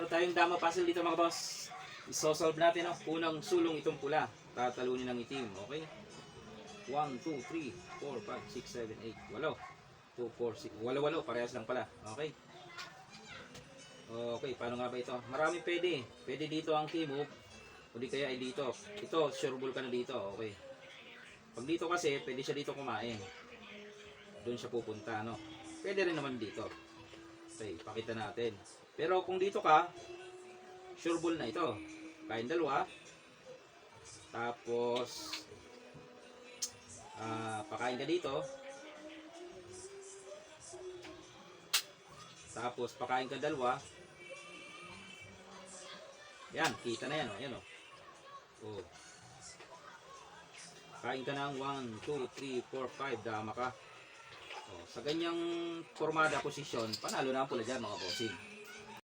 tayong dama puzzle dito mga boss. Isosolve natin ang unang sulong itong pula. Tatalunin ng itim, okay? 1, 2, 3, 4, 5, 6, 7, 8, 8. 2, 4, 6, 8, parehas lang pala. Okay? Okay, paano nga ba ito? Maraming pwede. Pwede dito ang T-move. O di kaya ay dito. Ito, sure ball ka na dito. Okay. Pag dito kasi, pwede siya dito kumain. Doon siya pupunta, no? Pwede rin naman dito. Okay, pakita natin. Pero kung dito ka, sure ball na ito. Kain dalawa. Tapos, pakain ka dito. Tapos, pakain ka dalawa. Yan, kita na yan, o. Yan, o. Oh. Kain ka ng 1, 2, 3, 4, 5. Dama ka. Oh, sa ganyang formada posisyon, panalo na ang pula dyan mga bossing.